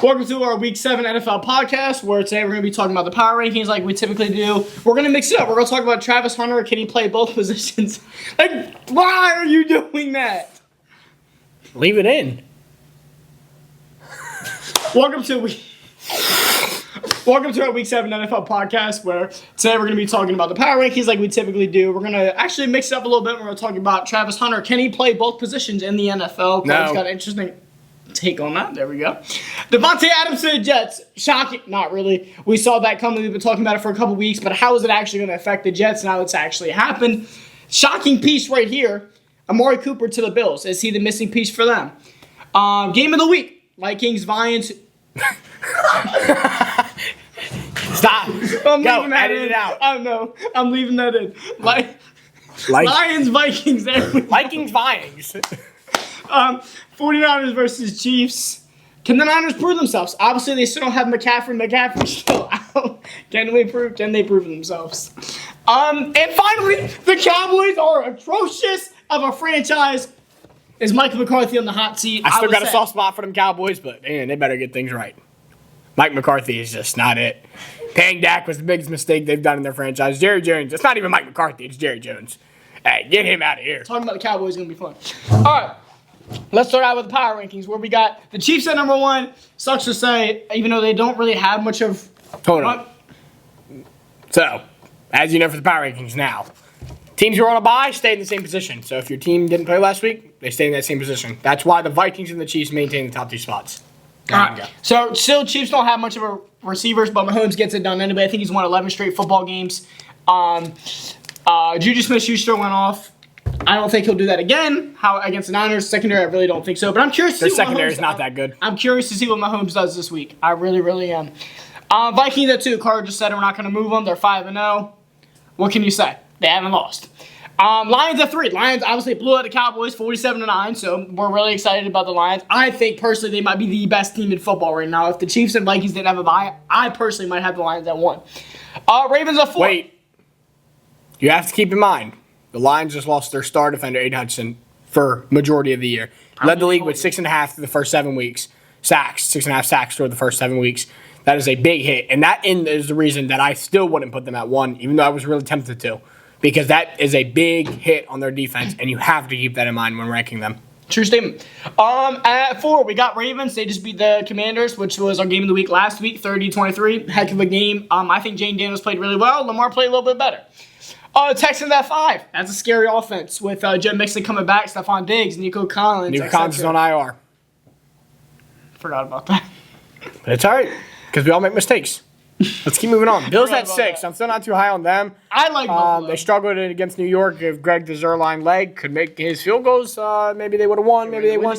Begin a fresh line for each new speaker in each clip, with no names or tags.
Welcome to our Week 7 NFL podcast, where today we're going to be talking about the power rankings like we typically do. We're going to mix it up. We're going to talk about Travis Hunter. Can he play both positions? Like, why are you doing that?
Leave it in.
Welcome to our Week 7 NFL podcast, where today we're going to be talking about the power rankings like we typically do. We're going to actually mix it up a little bit. We're going to talk about Travis Hunter. Can he play both positions in the NFL?
No.
He's got an interesting take on that. There we go. Devontae Adams to the Jets. Shocking. Not really. We saw that coming. We've been talking about it for a couple weeks, but how is it actually going to affect the Jets now it's actually happened? Shocking piece right here. Amari Cooper to the Bills. Is he the missing piece for them? Game of the week. Vikings, Lions.
Stop.
I'm
Go,
leaving that
edit
in.
it out.
I know. I'm leaving that in. Lions, Vikings. There we go.
Vikings, Vikings.
49ers versus Chiefs. Can the Niners prove themselves? Obviously, they still don't have McCaffrey. McCaffrey's still out. Can they prove themselves? And finally, the Cowboys are atrocious of a franchise. Is Mike McCarthy on the hot seat?
I still got a soft spot for them Cowboys, but man, they better get things right. Mike McCarthy is just not it. Paying Dak was the biggest mistake they've done in their franchise. Jerry Jones. It's not even Mike McCarthy. It's Jerry Jones. Hey, get him out of here.
Talking about the Cowboys is going to be fun. All right. Let's start out with the power rankings, where we got the Chiefs at number 1. Sucks to say, even though they don't really have much of...
Hold on. So, as you know for the power rankings now, teams who are on a bye stay in the same position. So if your team didn't play last week, they stay in that same position. That's why the Vikings and the Chiefs maintain the top 2 spots.
All right. So, still, Chiefs don't have much of a receivers, but Mahomes gets it done anyway. I think he's won 11 straight football games. Juju Smith-Schuster went off. I don't think he'll do that again. How against the Niners secondary, I really don't think so. But I'm curious to
Their
see what
secondary
Mahomes
is not that good.
I'm curious to see what Mahomes does this week. I really, really am. Vikings at 2. Carter just said we're not going to move them. They're 5-0. What can you say? They haven't lost. Lions at 3. Lions obviously blew out the Cowboys 47-9, so we're really excited about the Lions. I think personally they might be the best team in football right now. If the Chiefs and Vikings didn't have a bye, I personally might have the Lions at 1. Ravens at 4.
Wait. You have to keep in mind, the Lions just lost their star defender, Aiden Hudson, for majority of the year. Led the league with 6.5 through the first 7 weeks. Sacks, 6.5 sacks through the first 7 weeks. That is a big hit. And that is the reason that I still wouldn't put them at 1, even though I was really tempted to. Because that is a big hit on their defense, and you have to keep that in mind when ranking them.
True statement. At 4, we got Ravens. They just beat the Commanders, which was our game of the week last week, 30-23. Heck of a game. I think Jane Daniels played really well. Lamar played a little bit better. Texans at 5. That's a scary offense with Joe Mixon coming back, Stephon Diggs, Nico Collins.
Nico Collins is on IR.
Forgot about that.
But it's all right, because we all make mistakes. Let's keep moving on. Bills at 6. I'm still not too high on them.
I like Buffalo.
They struggled against New York. If Greg the Zerline leg could make his field goals, maybe they would have won. Maybe they won.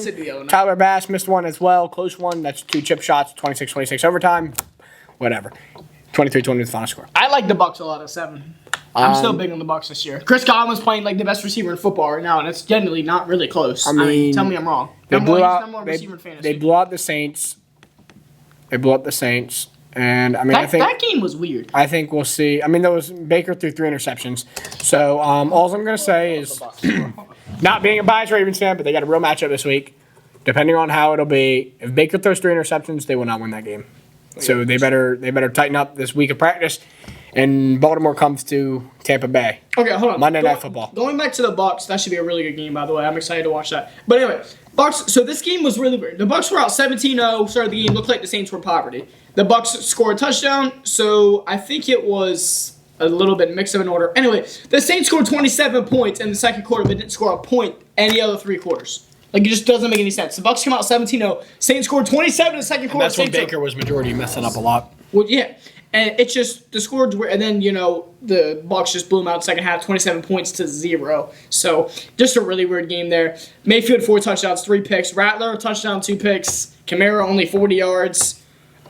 Tyler Bass missed one as well. Close one. That's 2 chip shots. 26-26 overtime. Whatever. 23-20 the final score.
I like the Bucs a lot at 7. I'm still big on the Bucs this year. Chris Godwin's playing like the best receiver in football right now, and it's generally not really close. I mean tell me I'm wrong.
They blew out the
Saints.
And I mean, I think
that game was weird.
I think we'll see. I mean, there was Baker threw 3 interceptions. So all I'm going to say is, not being a biased Ravens fan, but they got a real matchup this week. Depending on how it'll be, if Baker throws 3 interceptions, they will not win that game. So they better tighten up this week of practice. And Baltimore comes to Tampa Bay.
Okay, hold on.
Monday Night Football.
Going back to the Bucs, that should be a really good game, by the way. I'm excited to watch that. But anyway, Bucs. So this game was really weird. The Bucs were out 17-0. Started the game. Looked like the Saints were in poverty. The Bucs scored a touchdown. So I think it was a little bit mix of an order. Anyway, the Saints scored 27 points in the second quarter, but didn't score a point any other 3 quarters. Like, it just doesn't make any sense. The Bucs come out 17-0. Saints scored 27 in the second quarter.
And that's when Baker was majority messing up a lot.
Well, yeah. And it's just, the scores were, and then, the Bucs just blew them out in the second half, 27 points to 0. So, just a really weird game there. Mayfield, 4 touchdowns, 3 picks. Rattler, touchdown, 2 picks. Kamara, only 40 yards.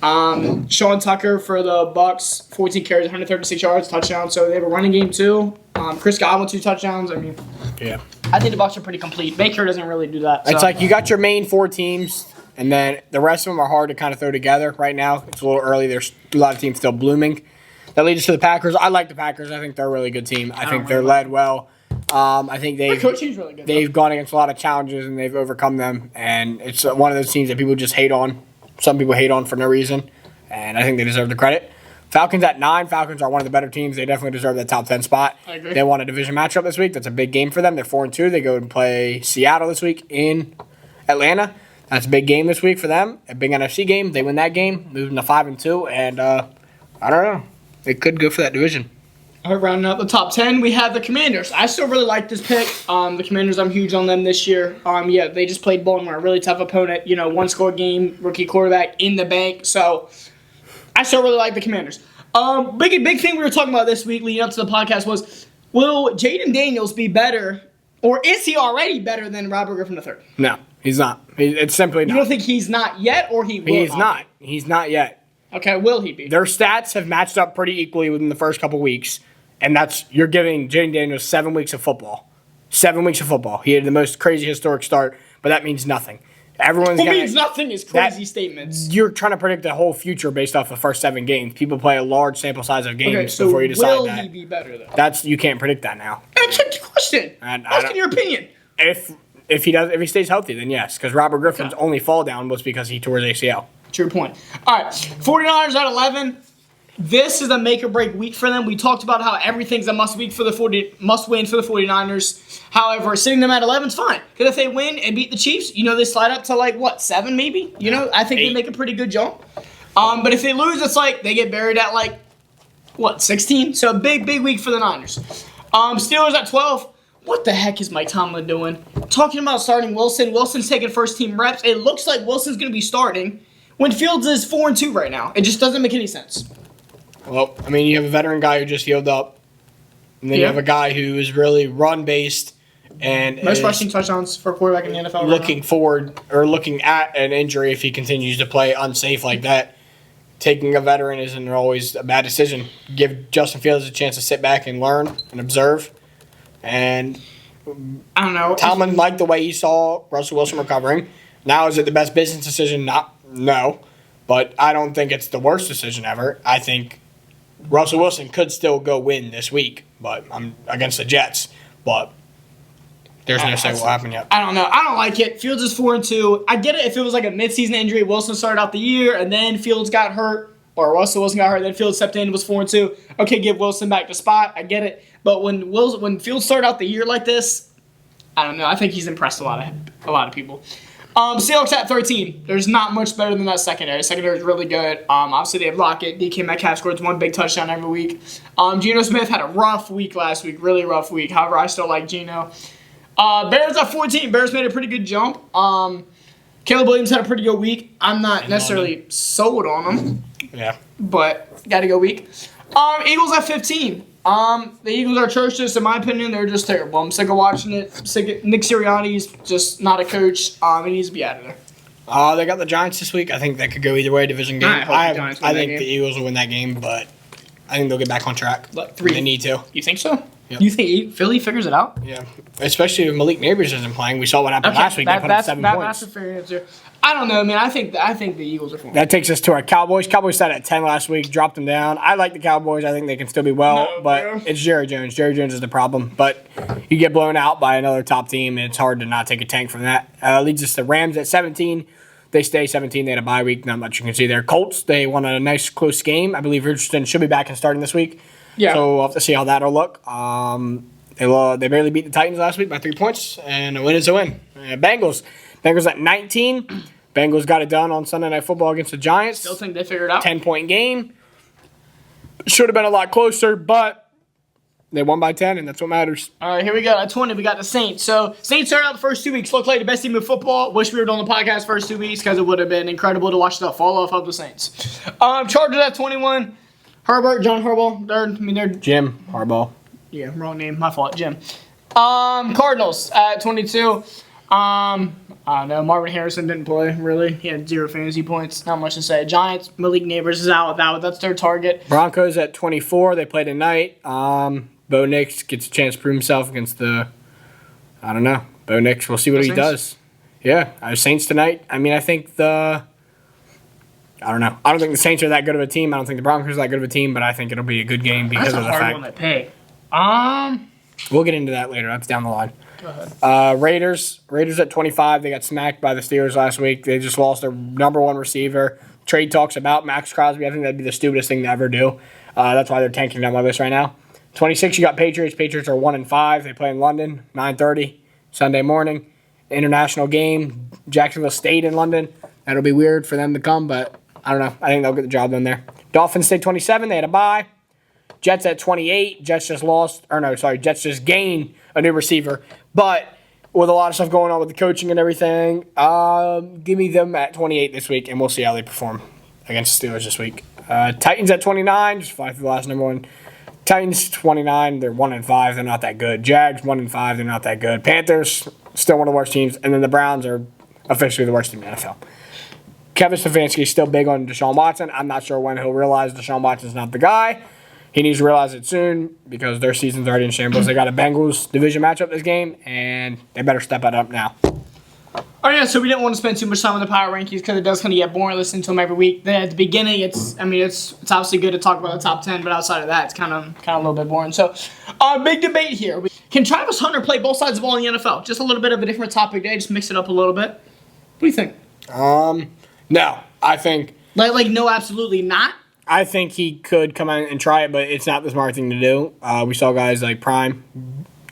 Sean Tucker for the Bucs, 14 carries, 136 yards, touchdown. So, they have a running game, too. Chris Godwin, 2 touchdowns. I mean,
yeah.
I think the Bucs are pretty complete. Baker doesn't really do that.
It's like you got your main 4 teams. And then the rest of them are hard to kind of throw together right now. It's a little early. There's a lot of teams still blooming. That leads us to the Packers. I like the Packers. I think they're a really good team. I think they're led well. I think they've gone against a lot of challenges and they've overcome them. And it's one of those teams that people just hate on some people hate on for no reason, and I think they deserve the credit. Falcons at 9. Falcons are one of the better teams. They definitely deserve that top 10 spot.
I agree.
They won a division matchup this week. That's a big game for them. They're 4-2. They go and play Seattle this week in Atlanta. That's a big game this week for them. A big NFC game. They win that game, moving to 5-2, and I don't know. They could go for that division.
All right, rounding out the top 10, we have the Commanders. I still really like this pick. The Commanders, I'm huge on them this year. Yeah, they just played Baltimore, a really tough opponent. One-score game, rookie quarterback in the bank. So I still really like the Commanders. Big thing we were talking about this week leading up to the podcast was, will Jaden Daniels be better, or is he already better than Robert Griffin III?
No, he's not. It's simply not.
You don't think he's not yet, or he will
He's not. He's not yet.
Okay, will he be?
Their stats have matched up pretty equally within the first couple weeks, and you're giving Jaden Daniels 7 weeks of football. 7 weeks of football. He had the most crazy historic start, but that means nothing.
What means nothing is crazy statements.
You're trying to predict the whole future based off the first 7 games. People play a large sample size of games before you decide
will
that.
Will he be better, though?
You can't predict that now.
Answer the question. Asking your opinion.
If he stays healthy, then yes, because Robert Griffin's only fall down was because he tore his ACL.
True point. All right, 49ers at 11. This is a make or break week for them. We talked about how everything's a must win for the 49ers. However, sitting them at 11 is fine. Because if they win and beat the Chiefs, they slide up to 7 maybe. I think
8.
They make a pretty good jump. But if they lose, it's they get buried at 16. So big week for the Niners. Steelers at 12. What the heck is Mike Tomlin doing? Talking about starting Wilson. Wilson's taking first team reps. It looks like Wilson's going to be starting when Fields is 4-2 right now. It just doesn't make any sense.
Well, you have a veteran guy who just healed up, and then you have a guy who is really run-based and
most rushing touchdowns for a quarterback in the NFL.
Looking at an injury if he continues to play unsafe like that. Taking a veteran isn't always a bad decision. Give Justin Fields a chance to sit back and learn and observe. And
I don't know.
Tomlin liked the way he saw Russell Wilson recovering. Now, is it the best business decision? No. But I don't think it's the worst decision ever. I think Russell Wilson could still go win this week, but I'm against the Jets. But there's no say what will happen yet.
I don't know. I don't like it. Fields is 4-2. I get it if it was a midseason injury. Wilson started out the year, and then Fields got hurt, or Russell Wilson got hurt, then Fields stepped in, was 4-2. Okay, give Wilson back the spot. I get it. But when Fields started out the year like this, I don't know. I think he's impressed a lot of people. Seahawks at 13. There's not much better than that secondary. Secondary is really good. Obviously, they have Lockett. DK Metcalf scores 1 big touchdown every week. Geno Smith had a rough week last week. Really rough week. However, I still like Geno. Bears at 14. Bears made a pretty good jump. Caleb Williams had a pretty good week. I'm not necessarily sold on him.
Yeah.
But got to go week. Eagles at 15. The Eagles are atrocious, in my opinion. They're just terrible. I'm sick of watching it. Nick Sirianni's just not a coach. He needs to be out of there.
They got the Giants this week. I think that could go either way. Division game. I think the Eagles will win that game, but I think they'll get back on track. They need to.
You think so?
Yep.
You think Philly figures it out?
Yeah, especially if Malik Neighbors isn't playing. We saw what happened last week. They put up 7 points.
That's a fair answer. I don't know, man. I think the Eagles are fine.
That takes us to our Cowboys. Cowboys sat at 10 last week, dropped them down. I like the Cowboys. I think they can still be but it's Jerry Jones. Jerry Jones is the problem. But you get blown out by another top team, and it's hard to not take a tank from that. Leads us to Rams at 17. They stay 17. They had a bye week. Not much you can see there. Colts, they won a nice close game. I believe Richardson should be back and starting this week.
Yeah.
So we'll have to see how that'll look. They barely beat the Titans last week by 3 points, and a win is a win. Bengals at 19. Bengals got it done on Sunday Night Football against the Giants.
Still think they figured it out.
10-point game. Should have been a lot closer, but they won by 10, and that's what matters.
All right, here we go. At 20, we got the Saints. So, Saints started out the first 2 weeks. Looked like the best team in football. Wish we were doing the podcast first 2 weeks because it would have been incredible to watch the fall off of the Saints. Chargers at 21. John Harbaugh. They're
Jim Harbaugh.
Yeah, wrong name. My fault, Jim. Cardinals at 22. I don't know. Marvin Harrison didn't play, really. He had 0 fantasy points. Not much to say. Giants, Malik Neighbors is out. That's their target.
Broncos at 24. They play tonight. Bo Nix gets a chance to prove himself against Bo Nix. We'll see what he does. Yeah. Saints tonight. I think I don't know. I don't think the Saints are that good of a team. I don't think the Broncos are that good of a team, but I think it'll be a good game because of the fact.
That's a hard one to pick.
We'll get into that later. That's down the line.
Go ahead.
Raiders at 25. They got smacked by the Steelers last week. They just lost their number one receiver. Trade talks about Max Crosby. I think that'd be the stupidest thing to ever do. That's why they're tanking down my list right now. 26, you got Patriots. Patriots are 1-5. They play in London, 9:30 Sunday morning. International game. Jacksonville State in London. That'll be weird for them to come, but I don't know. I think they'll get the job done there. Dolphins stay 27. They had a bye. Jets at 28. Jets just gained a new receiver. But with a lot of stuff going on with the coaching and everything, give me them at 28 this week, and we'll see how they perform against the Steelers this week. Titans at 29. Just fly through the last number one. Titans 29. They're 1-5. They're not that good. Jags 1-5. They're not that good. Panthers still one of the worst teams, and then the Browns are officially the worst team in the NFL. Kevin Stefanski is still big on Deshaun Watson. I'm not sure when he'll realize Deshaun Watson's not the guy. He needs to realize it soon because their season's already in shambles. They got a Bengals division matchup this game, and they better step it up now.
Oh yeah, so we didn't want to spend too much time on the power rankings because it does kind of get boring listening to them every week. Then at the beginning, it's obviously good to talk about the top 10, but outside of that, it's kind of a little bit boring. So, big debate here: can Travis Hunter play both sides of the ball in the NFL? Just a little bit of a different topic today. Just mix it up a little bit. What do you think?
No, I think
no, absolutely not.
I think he could come out and try it, but it's not the smart thing to do. We saw guys like Prime,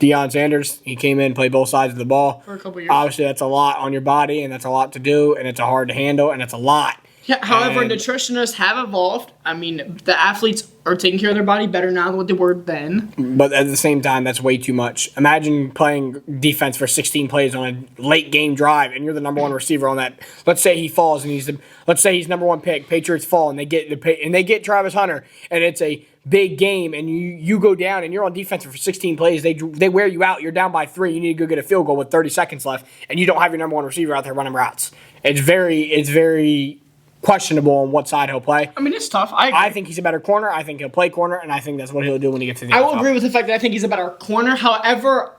Deion Sanders. He came in, played both sides of the ball.
For a couple years.
Obviously, that's a lot on your body, and that's a lot to do, and it's hard to handle, and it's a lot.
Yeah, however, nutritionists have evolved. I mean, the athletes are taking care of their body better now than what they were then.
But at the same time, that's way too much. Imagine playing defense for 16 plays on a late game drive, and you're the number one receiver on that. Let's say he falls, and let's say he's number one pick. Patriots fall, and they get Travis Hunter, and it's a big game, and you go down, and you're on defense for 16 plays. They wear you out. You're down by 3. You need to go get a field goal with 30 seconds left, and you don't have your number one receiver out there running routes. It's very questionable on what side he'll play.
I mean, it's tough.
I think he's a better corner. I think he'll play corner, and I think that's what he'll do when he gets to the NFL.
I will agree with the fact that I think he's a better corner. However,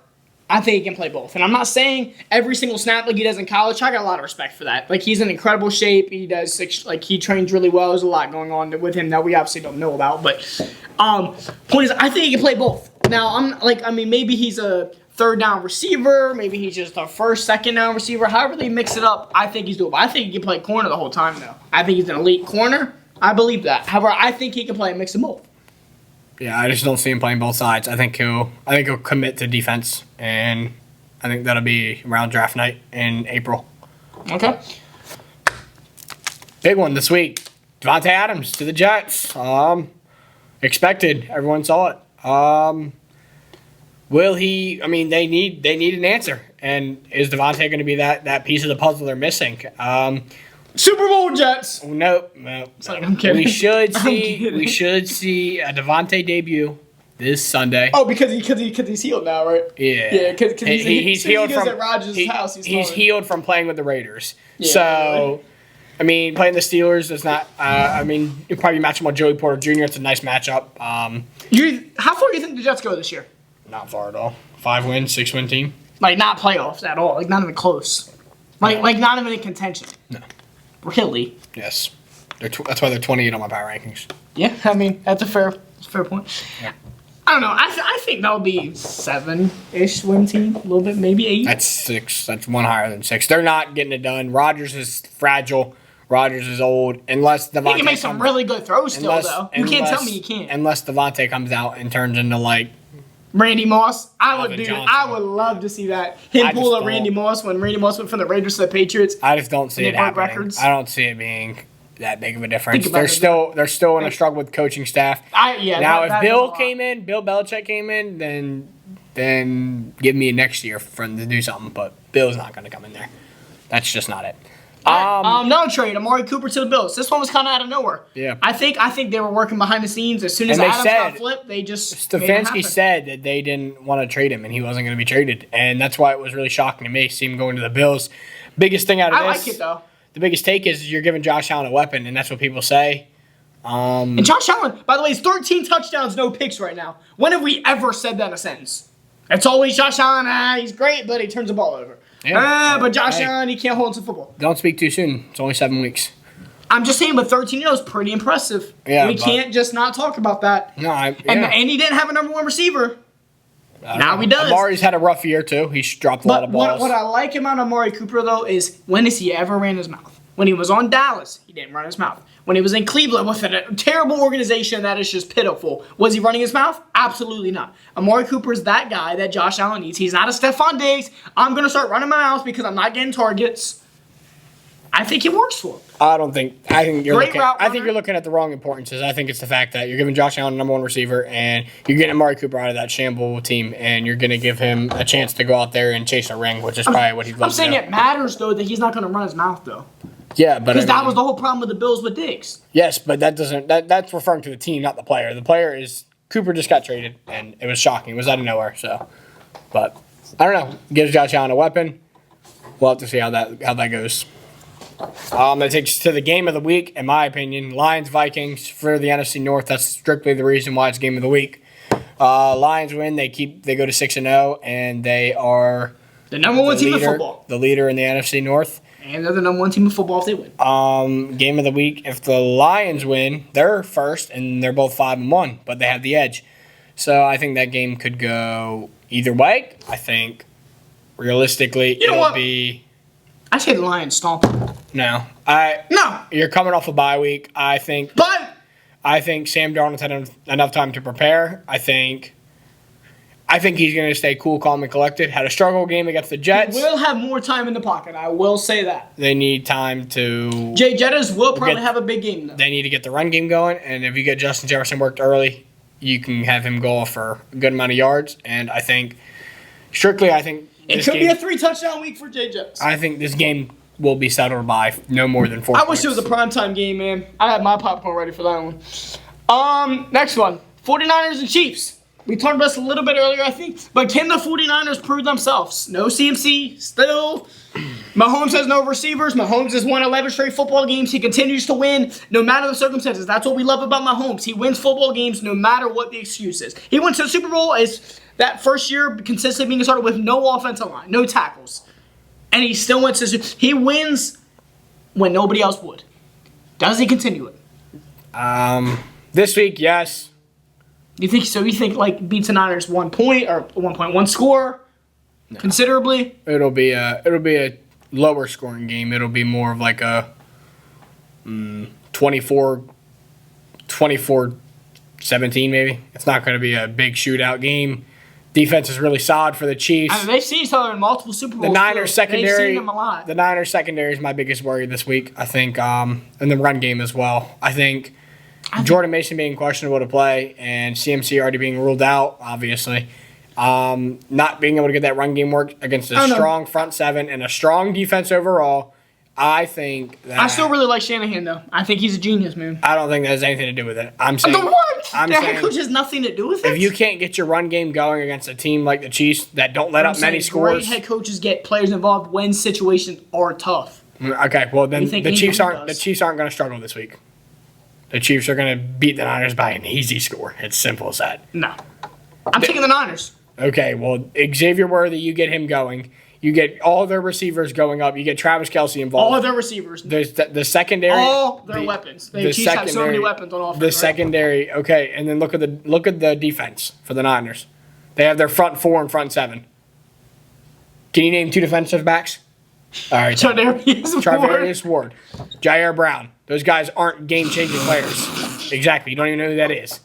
I think he can play both. And I'm not saying every single snap like he does in college. I got a lot of respect for that. Like, he's in incredible shape. He does, he trains really well. There's a lot going on with him that we obviously don't know about. But point is, I think he can play both. Now, maybe he's a third down receiver. Maybe he's just a first, second down receiver. However they mix it up, I think he's doable. I think he can play corner the whole time, though. I think he's an elite corner. I believe that. However, I think he can play a mix of both.
Yeah, I just don't see him playing both sides. I think he'll commit to defense, and I think that'll be around draft night in April.
Okay.
Big one this week. Davante Adams to the Jets. Expected. Everyone saw it. Will he? I mean, they need an answer. And is Davante going to be that piece of the puzzle they're missing?
Super Bowl Jets.
Nope.
I'm kidding.
We should see a Davante debut this Sunday.
Oh, because he's healed now, right?
Yeah.
Yeah, because
he's healed from
at Rodgers' house.
He's healed from playing with the Raiders.
Yeah,
so, I mean, playing the Steelers is not. You'll probably match him with Joey Porter Jr. It's a nice matchup.
How far do you think the Jets go this year?
Not far at all. 5-win, 6-win team.
Like, not playoffs at all. Like, not even close. Like not even in contention.
No.
Really?
Yes. That's why they're 28 on my power rankings.
Yeah, I mean, that's a fair point.
Yeah.
I don't know. I think that'll be 7-ish win team. A little bit, maybe 8.
That's 6. That's one higher than 6. They're not getting it done. Rodgers is fragile. Rodgers is old. Unless Davante
he can make some really good throws still, though. You can't tell me he can't.
Unless Davante comes out and turns into, like,
Randy Moss. I would love to see that. Him pull a Randy Moss when Randy Moss went from the Raiders to the Patriots.
I just don't see it happening.
Records.
I don't see it being that big of a difference. They're still in a struggle with coaching staff. If Bill Belichick came in, then give me next year for him to do something. But Bill's not going to come in there. That's just not it.
No trade. Amari Cooper to the Bills. This one was kind of out of nowhere.
Yeah.
I think they were working behind the scenes. As soon as Adams got flipped, they just
Stefanski said that they didn't want to trade him and he wasn't going to be traded, and that's why it was really shocking to me to see him going to the Bills. Biggest thing out of this,
I like it though.
The biggest take is you're giving Josh Allen a weapon, and that's what people say.
And Josh Allen, by the way, is 13 touchdowns, no picks right now. When have we ever said that in a sentence? It's always Josh Allen. He's great, but he turns the ball over. Yeah. But Josh Allen, he can't hold on to football.
Don't speak too soon. It's only 7 weeks.
I'm just saying, but 13 years pretty impressive.
Yeah,
we can't just not talk about that.
No,
and he didn't have a number one receiver. Now he does.
Amari's had a rough year too. He's dropped a lot
But
of balls.
what I like about Amari Cooper, though, is when has he ever ran his mouth? When he was on Dallas, he didn't run his mouth. When he was in Cleveland with a terrible organization that is just pitiful, was he running his mouth? Absolutely not. Amari Cooper's that guy that Josh Allen needs. He's not a Stephon Diggs. I'm going to start running my mouth because I'm not getting targets. I think it works for him.
I think you're
Great
looking.
route
I think
runner.
you're looking at the wrong importances. I think it's the fact that you're giving Josh Allen the #1 receiver, and you're getting Amari Cooper out of that shamble team, and you're going to give him a chance to go out there and chase a ring, which is probably what he'd love
I'm
to
saying
do.
it matters, though, that he's not going to run his mouth, though.
Yeah, but
Because that was the whole problem with the Bills with Diggs.
yes, but that doesn't. That's referring to the team, not the player. The player is Cooper just got traded, and it was shocking. It was out of nowhere. So, but I don't know. Gives Josh Allen a weapon. We'll have to see how that goes. That takes us to the game of the week, in my opinion. Lions-Vikings for the NFC North. That's strictly the reason why it's game of the week. Lions win. They go to 6-0, and they are
The number one team in football.
the leader in the NFC North.
And they're the number one team in football if they win.
Game of the week. If the Lions win, they're first, and they're both 5-1, but they have the edge. So I think that game could go either way. I think realistically
You know
it'll
what?
be
I say the Lions stomp.
no.
No,
You're coming off a bye week. I think
but
Sam Darnold's had enough time to prepare. I think he's going to stay cool, calm, and collected. Had a struggle game against the Jets.
we'll have more time in the pocket. I will say that.
They need time to.
Jay Jettas will probably
get-
have a big game, though.
They need to get the run game going, and if you get Justin Jefferson worked early, you can have him go off for a good amount of yards. And I think
It
this
could be
game,
a 3-touchdown week for Jay Jettas.
I think this game will be settled by no more than 4
I
points.
wish it was a primetime game, man. I had my popcorn ready for that one. Next one. 49ers and Chiefs. We talked about this a little bit earlier, I think. But can the 49ers prove themselves? No CMC, still. Mahomes has no receivers. Mahomes has won 11 straight football games. He continues to win no matter the circumstances. That's what we love about Mahomes. He wins football games no matter what the excuse is. He went to the Super Bowl as that first year consistently being started with no offensive line, no tackles. And he still went to he wins when nobody else would. Does he continue it?
This week, yes.
You think like beats the Niners 1 point or 1.1 score considerably?
It'll be a lower scoring game. It'll be more of like a 24-17 maybe. It's not going to be a big shootout game. Defense is really solid for the Chiefs.
I mean, they've seen each other in multiple Super Bowls.
The Niners
too.
secondary.
They've seen them a lot.
The Niners secondary is my biggest worry this week. I think, and the run game as well. I think Jordan Mason being questionable to play and CMC already being ruled out, obviously. Not being able to get that run game work against a strong front seven and a strong defense overall. I think that
I still really like Shanahan though. I think he's a genius, man.
I don't think that has anything to do with it. I'm saying
The what?
I'm
the head
saying
coach has nothing to do with it.
if you can't get your run game going against a team like the Chiefs that don't let
I'm
up many
saying
scores.
Great head coaches get players involved when situations are tough.
Okay, well then
You think
the Chiefs
England
aren't
does?
going to struggle this week. The Chiefs are going to beat the Niners by an easy score. It's simple as that.
No, I'm taking the Niners.
Okay, well Xavier Worthy, you get him going. You get all their receivers going up. You get Travis Kelce involved.
All of their receivers.
There's the secondary.
All their
the-
weapons.
the
The Chiefs have so many
secondary-
weapons on offense.
The
right?
secondary, okay, and then look at the defense for the Niners. They have their front four and front seven. Can you name two defensive backs? All right, Charvarius Ward, Jair Brown. Those guys aren't game-changing players. Exactly. You don't even know who that is.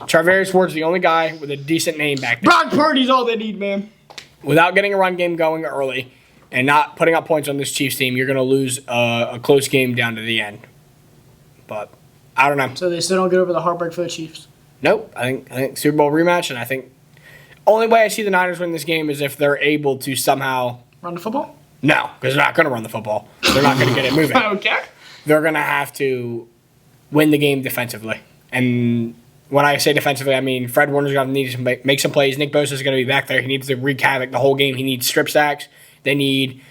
Charvarius Ward's the only guy with a decent name back there.
Brock Purdy's all they need, man.
Without getting a run game going early and not putting up points on this Chiefs team, you're going to lose a close game down to the end. But I don't know.
So they still don't get over the heartbreak for the Chiefs.
Nope. I think Super Bowl rematch, and I think only way I see the Niners win this game is if they're able to somehow.
Run the football?
No, because they're not going to run the football. They're not going to get it moving.
Okay.
They're going to have to win the game defensively. And when I say defensively, I mean Fred Warner's going to need to make some plays. Nick Bosa's going to be back there. He needs to wreak havoc the whole game. He needs strip sacks. They need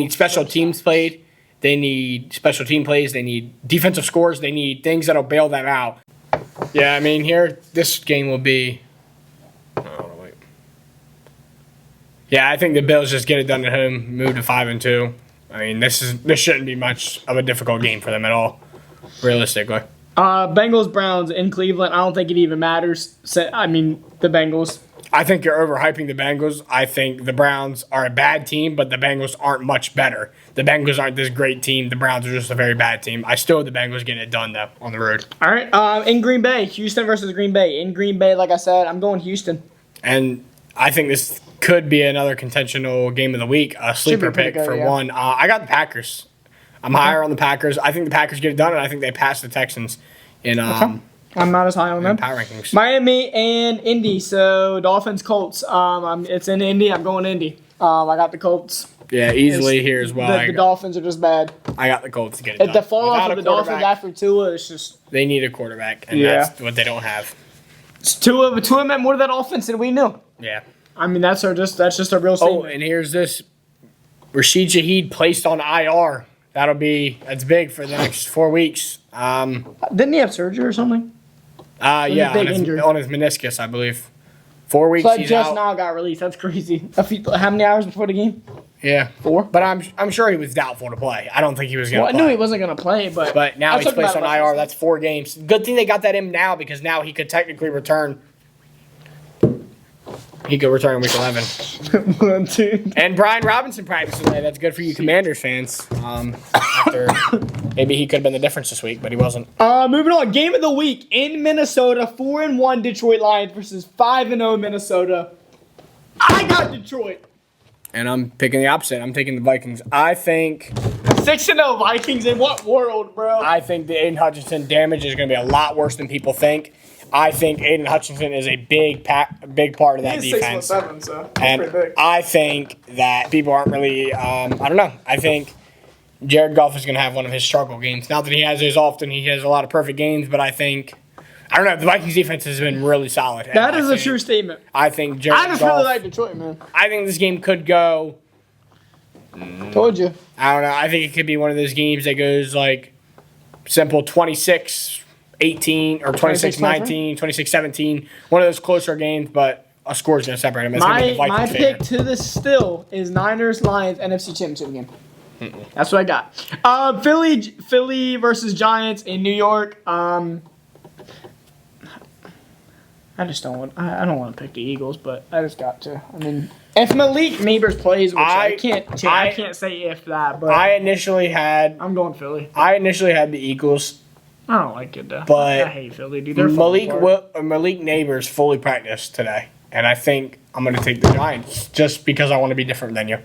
special teams played. They need special team plays. They need defensive scores. They need things that'll bail them out. Yeah, I mean here this game will be. Oh wait. Yeah, I think the Bills just get it done at home, move to 5-2. I mean, this shouldn't be much of a difficult game for them at all, realistically.
Bengals Browns in Cleveland. I don't think it even matters. I mean, the Bengals.
I think you're overhyping the Bengals. I think the Browns are a bad team, but the Bengals aren't much better. The Bengals aren't this great team. The Browns are just a very bad team. I still have the Bengals getting it done, though, on the road.
All right. In Green Bay, Houston versus Green Bay. In Green Bay, like I said, I'm going Houston.
And I think this could be another contentional game of the week, a sleeper pick
good,
for
yeah.
one. I got the Packers. I'm higher on the Packers. I think the Packers get it done, and I think they pass the Texans in
I'm not as high on them.
power rankings.
Miami and Indy. So Dolphins, Colts. It's in Indy. I'm going Indy. I got the Colts.
Yeah, easily here as well.
The Dolphins are just bad.
I got the Colts to get it done.
The fall off
Without
of
a
the Dolphins
quarterback,
after Tua is just
they need a quarterback, and
Yeah.
that's what they don't have.
Tua meant more to that offense than we knew.
Yeah.
I mean, that's just a real
Oh,
statement.
and here's this. Rashid Shaheed placed on IR. That's big for the next 4 weeks.
Didn't he have surgery or something?
Yeah,
big injury.
on his meniscus, I believe. 4 weeks
So that
he's
just
out.
now got released. That's crazy. How many hours before the game?
Yeah,
4.
but I'm sure he was doubtful to play. I don't think he was going
Well, I
to
knew
play.
he wasn't gonna play,
But now
I
he's
took him
placed
out
on
of my
IR. That's 4 games. Good thing they got that in now because now he could technically return. He could return in week 11.
1, 2.
And Brian Robinson practiced today. That's good for you Commanders fans. After maybe he could have been the difference this week, but he wasn't.
Moving on. Game of the week in Minnesota. 4-1 Detroit Lions versus 5-0 Minnesota. I got Detroit.
And I'm picking the opposite. I'm taking the Vikings. I think
6-0 Vikings. In what world, bro?
the Aiden Hutchinson damage is going to be a lot worse than people think. I think Aiden Hutchinson is a big part of that
He's
defense.
6'7", so
And
pretty big.
I think that people aren't really, I don't know. I think Jared Goff is going to have one of his struggle games. Not that he has those often. He has a lot of perfect games, but I don't know. The Vikings defense has been really solid. And
That is
I
a
think-
true statement.
I think Jared
I just
Goff,
really like Detroit, man.
I think this game could go,
Told you.
I don't know. I think it could be one of those games that goes like simple 26-18 or 26-19, 26-17. One of those closer games, but a score is going to separate them. It's gonna be the
My
Vikings
pick
favor.
to this still is Niners Lions NFC Championship game. That's what I got. Philly versus Giants in New York. I just don't want. I don't want to pick the Eagles, but I just got to. I mean, if Malik Neighbors plays, which I can't say if that, but
I initially had
I'm going Philly.
the Eagles.
I don't like it though.
But
I hate Philly, dude. They're falling apart.
Malik Neighbors fully practiced today, and I think I'm going to take the Giants just because I want to be different than you.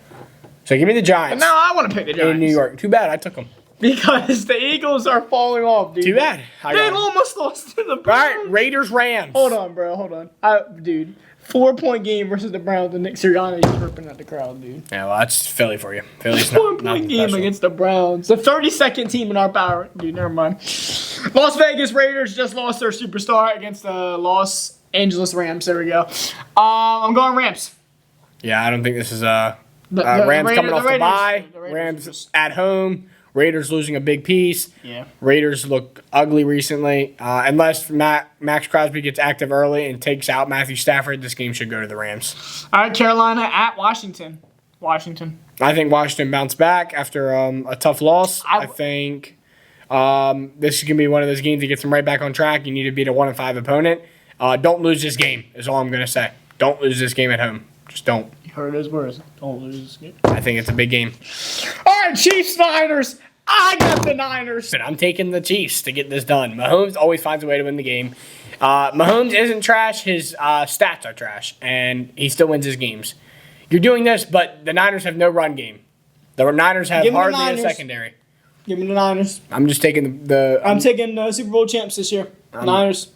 So give me the Giants
No, I want to pick the Giants
in New York. Too bad I took them.
because the Eagles are falling off, dude.
Too bad. I
They
got 'em.
almost lost to the
All
Browns.
right, Raiders Rams.
Hold on, bro. Hold on. Dude, 4-point game versus the Browns, and Nick Sirianni is ripping at the crowd, dude.
Yeah, well, that's Philly for you. Philly's not
4-point game
special.
against the Browns. The 32nd team in our power. Dude, never mind. Las Vegas Raiders just lost their superstar against the Los Angeles Rams. There we go. I'm going Rams.
Yeah, I don't think this is
The
Rams coming off the
Raiders-
bye.
the Raiders
Rams
just-
at home. Raiders losing a big piece.
Yeah.
Raiders look ugly recently. Unless Max Crosby gets active early and takes out Matthew Stafford, this game should go to the Rams.
All right, Carolina at Washington. Washington.
I think Washington bounced back after a tough loss. I think this is going to be one of those games that gets them right back on track. You need to beat a 1-5 opponent. Don't lose this game is all I'm going to say. Don't lose this game at home. Just don't.
You heard his words. Don't lose.
I think it's a big game.
All right, Chiefs Niners. I got the Niners.
And I'm taking the Chiefs to get this done. Mahomes always finds a way to win the game. Mahomes isn't trash. His stats are trash, and he still wins his games. You're doing this, but the Niners have no run game. The Niners have
Give me the
hardly a
Niners.
secondary.
Give me the Niners.
I'm just taking the
I'm taking Super Bowl champs this year. Niners.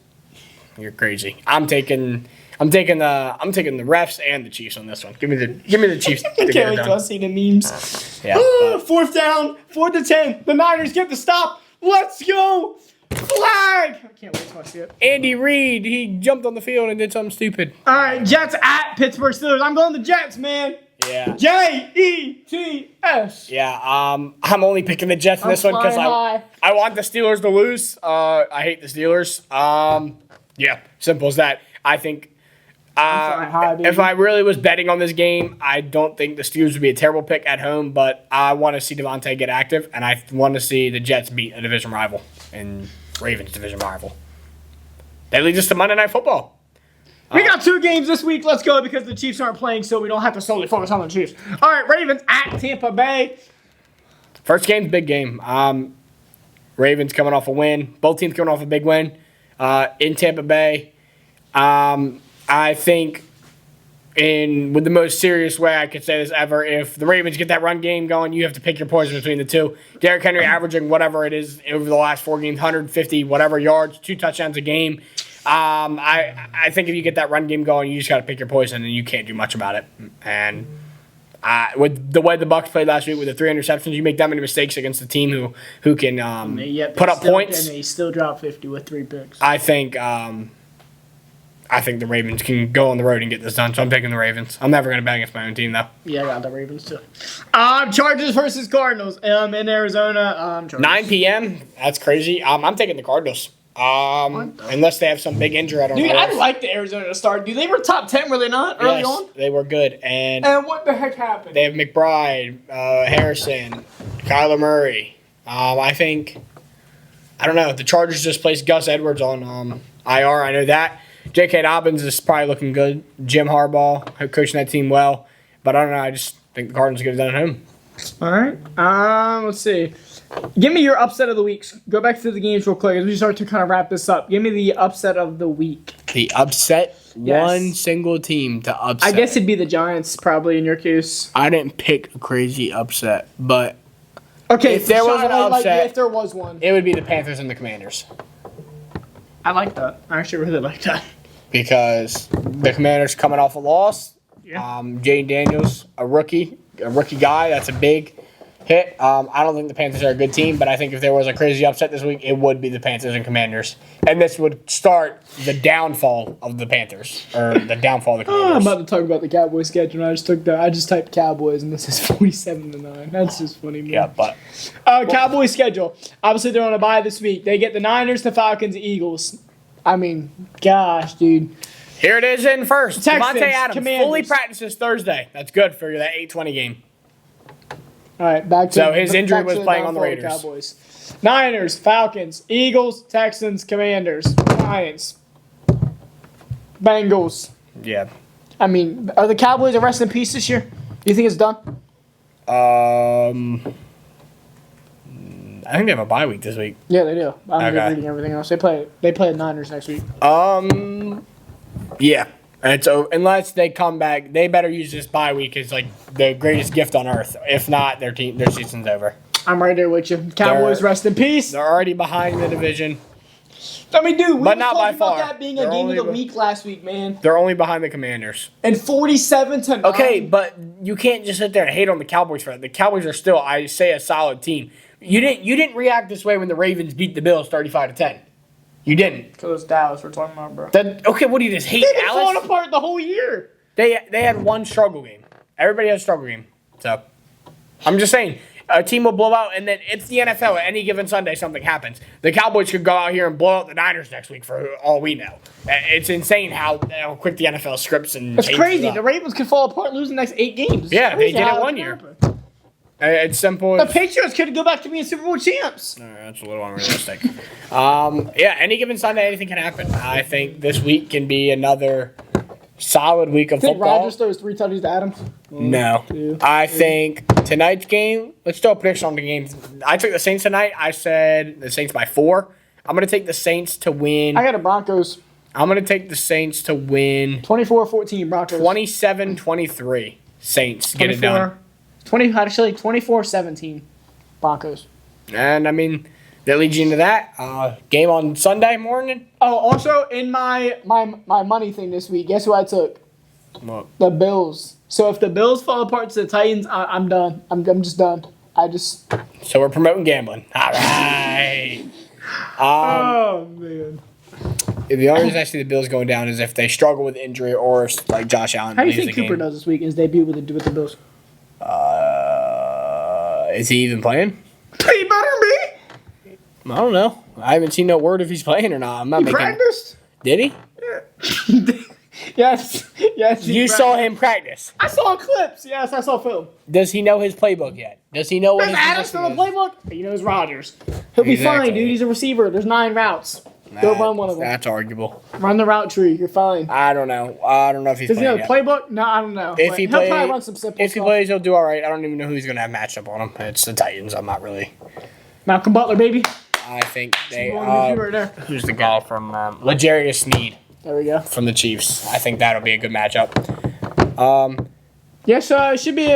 You're crazy. I'm taking the refs and the Chiefs on this one. Give me the Chiefs. To
I
get
can't
it
wait till I
done.
see the memes.
Yeah,
Ah,
but-
4th down, 4th to 10. The Niners get the stop. Let's go. Flag. I can't wait till I see it.
Andy Reid, he jumped on the field and did something stupid.
All right, Jets at Pittsburgh Steelers. I'm going the Jets, man.
Yeah.
Jets.
Yeah, I'm only picking the Jets in this one because
flying high.
I want the Steelers to lose. I hate the Steelers. Yeah, simple as that. I think
flying high, baby.
if I really was betting on this game, I don't think the Steelers would be a terrible pick at home, but I want to see Devontae get active, and I want to see the Jets beat a division rival and Ravens division rival. That leads us to Monday Night Football.
We got 2 games this week. Let's go because the Chiefs aren't playing, so we don't have to solely focus on the Chiefs. All right, Ravens at Tampa Bay.
First game's big game. Ravens coming off a win. Both teams coming off a big win in Tampa Bay. I think with the most serious way I could say this ever, if the Ravens get that run game going, you have to pick your poison between the two. Derrick Henry averaging whatever it is over the last 4 games, 150 whatever yards, 2 touchdowns a game. I think if you get that run game going, you just got to pick your poison, and you can't do much about it. And with the way the Bucs played last week with the 3 interceptions, you make that many mistakes against a team who can put up points.
And they still drop 50 with 3 picks.
I think the Ravens can go on the road and get this done, so I'm picking the Ravens. I'm never going to bet against my own team, though.
Yeah, I got the Ravens, too. Chargers versus Cardinals in Arizona.
9 p.m., that's crazy. I'm taking the Cardinals. Unless they have some big injury, I don't know.
Dude, I like the Arizona to start. Dude, they were top 10, were they not, early on?
They were good. And
what the heck happened?
they have McBride, Harrison, Kyler Murray. I don't know. The Chargers just placed Gus Edwards on IR. I know that. J.K. Dobbins is probably looking good. Jim Harbaugh coaching that team well. But I don't know. I just think the Cardinals get it done at home.
All right. Let's see. Give me your upset of the week. Go back to the games real quick as we start to kind of wrap this up. Give me the upset of the week.
The upset?
Yes.
One single team to upset.
I guess it'd be the Giants, probably, in your case.
I didn't pick a crazy upset, but
Okay,
if there was an upset,
if there was one.
it would be the Panthers and the Commanders.
I like that. I actually really like that.
Because the Commanders coming off a loss.
Yeah.
Jaden Daniels, a rookie guy. That's a big hit. I don't think the Panthers are a good team, but I think if there was a crazy upset this week, it would be the Panthers and Commanders. And this would start the downfall of the Panthers, or the downfall of the Commanders.
I'm about to talk about the Cowboys schedule, and I just typed Cowboys, and this is 47-9. That's just funny, man.
Yeah, but
Cowboys schedule. Obviously, they're on a bye this week. They get the Niners, the Falcons, the Eagles. I mean, gosh, dude.
here it is in first.
Texans,
Devontae Adams
Commanders.
fully practices Thursday. That's good for that 8:20 game.
All right, back to
So his injury
back
was
to
playing on the
downfall of
Raiders.
Cowboys. Niners, Falcons, Eagles, Texans, Commanders, Giants, Bengals.
Yeah.
I mean, are the Cowboys a rest in peace this year? Do you think it's done?
I think they have a bye week this week.
Yeah, they do. I'm
Okay.
just reading everything else. They play the Niners next week.
Yeah. And so unless they come back, they better use this bye week as like the greatest gift on earth. If not, their season's over.
I'm right there with you. Cowboys, rest in peace.
They're already behind the division.
I mean, dude, we
But
were
not by
talking about
far.
that being a
They're
game of the
only-
week last week, man.
They're only behind the Commanders.
And 47-9.
Okay, but you can't just sit there and hate on the Cowboys for that. The Cowboys are still, I say, a solid team. You didn't react this way when the Ravens beat the Bills 35-10. You didn't.
Because it's Dallas we're talking about, bro.
Okay, what do you just hate
They've been falling
Dallas?
apart the whole year.
They had one struggle game. Everybody has a struggle game. So I'm just saying, a team will blow out, and then it's the NFL. At any given Sunday, something happens. The Cowboys could go out here and blow out the Niners next week for all we know. It's insane how quick the NFL scripts and
It's
changes
crazy.
up.
The Ravens could fall apart and lose the next 8 games. It's
Yeah, they
crazy
did it
how
one
can
year.
happen.
It's simple.
The Patriots could go back to being Super Bowl champs.
That's a little unrealistic. Yeah, any given Sunday, anything can happen. I think this week can be another solid week of
Think
football.
Rodgers throws 3 touchdowns to Adams?
No.
Two,
I think tonight's game, let's do a prediction on the game. I took the Saints tonight. I said the Saints by 4. I'm going to take the Saints to win.
I got a Broncos.
I'm going to take the Saints to win
24-14 Broncos.
27-23. Saints get it done.
24-17 Broncos.
And, I mean, that leads you into that. Game on Sunday morning.
Oh, also in my money thing this week, guess who I took?
What?
The Bills. So if the Bills fall apart to the Titans, I'm done. I'm just done.
So we're promoting gambling. All right.
Oh man.
The only reason I see the Bills going down is if they struggle with injury or like Josh Allen
How do you
leaves
think
the
Cooper
game.
does this week in his debut with the Bills?
Is he even playing?
He better be.
I don't know. I haven't seen no word if he's playing or not. I'm not
He
making.
practiced.
Did he?
Yes. Yes. he
You
practiced.
saw him practice.
I saw clips. Yes, I saw film.
Does he know his playbook yet? Does he know what
Does
his
Adams
position
know the
is?
playbook? He knows Rodgers. He'll be
Exactly.
fine, dude. He's a receiver. There's 9 routes. Go run one of them.
That's arguable.
Run the route tree. You're fine.
I don't know. I don't know if he's
Does he
playing
have a
yet.
playbook? No, I don't know.
If
But
he
he'll
plays,
probably run some simple
if he
stuff.
plays, he'll do all right. I don't even know who he's going to have matched up on him. It's the Titans. I'm not really.
Malcolm Butler, baby.
I think they.
Go on the computer right there.
Who's the guy from L'Jarius Sneed
There we go.
from the Chiefs? I think that'll be a good matchup.
Yes, it should be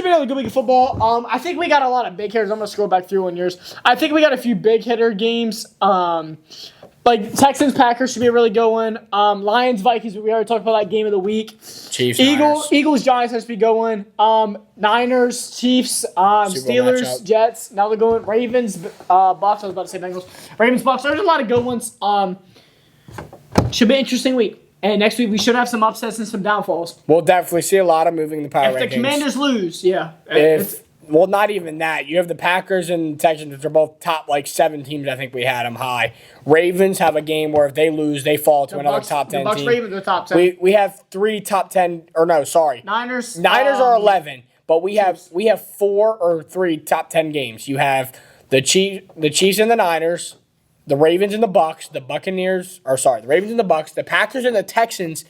another good week of football. I think we got a lot of big hitters. I'm gonna scroll back through on yours. I think we got a few big hitter games. Like Texans Packers should be a really good one. Lions Vikings. We already talked about that game of the week.
Chiefs.
Eagles Giants has to be going. Niners Chiefs. Steelers
matchup.
Jets. Now they're going Ravens Bucks. I was about to say Bengals. Ravens Bucks. There's a lot of good ones. Should be an interesting week. And next week we should have some upsets and some downfalls.
We'll definitely see a lot of moving in the power
If
rankings.
the Commanders lose, yeah.
Well, not even that. You have the Packers and Texans, which are both top 7 teams. I think we had them high. Ravens have a game where if they lose, they fall to another top 10
the Bucks
team.
Ravens are top 10.
We have 3 top 10, or no, sorry.
Niners
Are 11, but we have 4 or 3 top 10 games. You have the Chiefs and the Niners, the Ravens and the Bucks, the Ravens and the Bucks, the Packers and the Texans,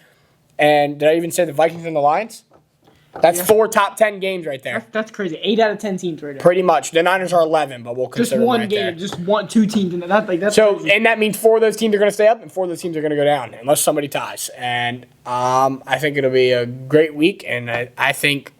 and did I even say the Vikings and the Lions? That's 4 top 10 games right there.
That's crazy. 8 out of 10 teams right there.
Pretty much. The Niners are 11, but we'll
Just
consider
one
them right
game,
there.
just 2 teams. That's
So,
crazy.
and that means 4 of those teams are going to stay up and 4 of those teams are going to go down unless somebody ties. And I think it'll be a great week, and I think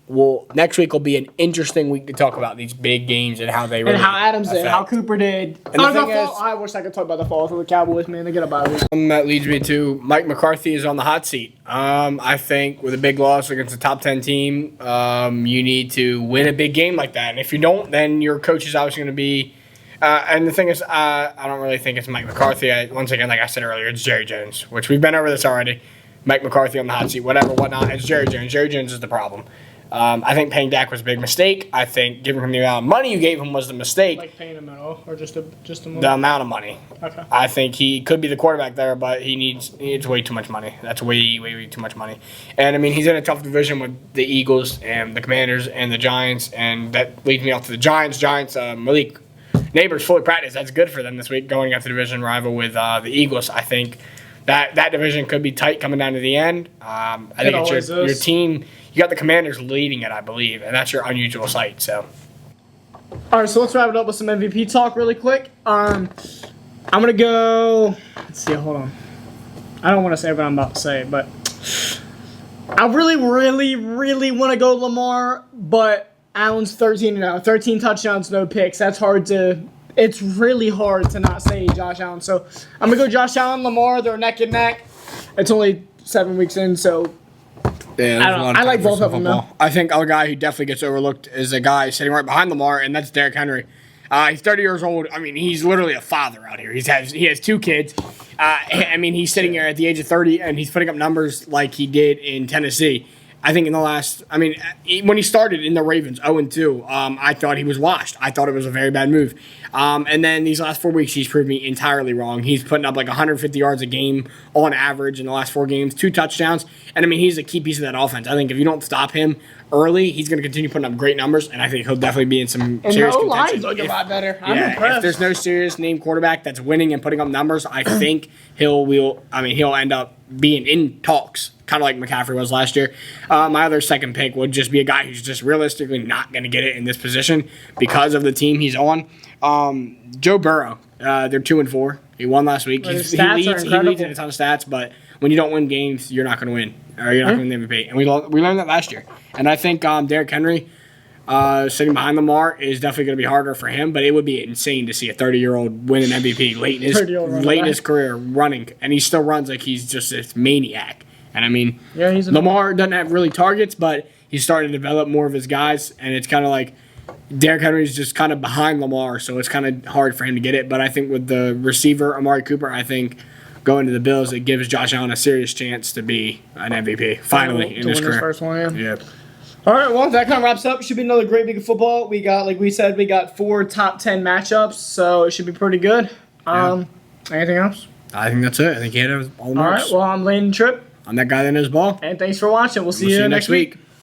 next week will be an interesting week to talk about these big games and how they really
And how Adams did,
affect.
how Cooper did.
the thing is-
I wish I could talk about the fall for the Cowboys, man. They get a bye week.
That leads me to Mike McCarthy is on the hot seat. I think with a big loss against a top 10 team, you need to win a big game like that. And if you don't, then your coach is obviously going to be. And the thing is, I don't really think it's Mike McCarthy. Once again, like I said earlier, it's Jerry Jones, which we've been over this already. Mike McCarthy on the hot seat, whatnot. It's Jerry Jones. Jerry Jones is the problem. I think paying Dak was a big mistake. I think giving him the amount of money you gave him was the mistake.
Like paying him at all, or just a
The amount of money.
Okay.
I think he could be the quarterback there, but he needs way too much money. That's way too much money. And I mean, he's in a tough division with the Eagles and the Commanders and the Giants, and that leads me off to the Giants. Malik Neighbors fully practiced. That's good for them this week, going after the division rival with the Eagles. I think that division could be tight coming down to the end. I think it's your team. You got the Commanders leading it, I believe, and that's your unusual sight. So,
All right, so let's wrap it up with some MVP talk really quick. I'm gonna go. Let's see. Hold on. I don't want to say what I'm about to say, but I really want to go Lamar, but Allen's 13-0, 13 touchdowns, no picks. That's hard to. It's really hard to not say Josh Allen. So I'm gonna go Josh Allen, Lamar. They're neck and neck. It's only 7 weeks in, so.
yeah,
I don't know. I like both of them, though.
I think other guy who definitely gets overlooked is a guy sitting right behind Lamar, and that's Derrick Henry. He's 30 years old. I mean, he's literally a father out here. He has 2 kids. I mean, he's sitting here at the age of 30, and he's putting up numbers like he did in Tennessee. I think in the last, when he started in the Ravens, 0-2, I thought he was washed. I thought it was a very bad move. And then these last 4 weeks, he's proved me entirely wrong. He's putting up 150 yards a game on average in the last 4 games, 2 touchdowns. And he's a key piece of that offense. I think if you don't stop him early, he's going to continue putting up great numbers, and I think he'll definitely be in some serious
And the
contention.
O-line's looking a lot better. I'm
If
impressed.
there's no serious name quarterback that's winning and putting up numbers, I think he'll end up being in talks, kind of like McCaffrey was last year. My other second pick would just be a guy who's just realistically not going to get it in this position because of the team he's on. Joe Burrow. They're 2-4. He won last week.
His
He
stats are
leads
incredible.
in a ton of stats, but when you don't win games, you're not going to win, or you're not going to win the MVP. And we learned that last year. And I think Derrick Henry sitting behind Lamar is definitely going to be harder for him, but it would be insane to see a 30-year-old win an MVP late in his career running, and he still runs like he's just this maniac. And
Yeah, he's
Lamar doesn't have really targets, but he's starting to develop more of his guys, and it's kind of like Derrick Henry is just kind of behind Lamar, so it's kind of hard for him to get it. But I think with the receiver, Amari Cooper, I think going to the Bills, it gives Josh Allen a serious chance to be an MVP, finally, in his career.
First one, yeah.
Yeah.
All right, well, that kind of wraps up. Should be another great week of football. We got, like we said, 4 top 10 matchups, so it should be pretty good. Anything else?
I think that's it. I think he had all the
All
marks.
right, well, I'm Landon Tripp,
I'm that guy that knows ball.
and thanks for watching. We'll see
We'll
you next week.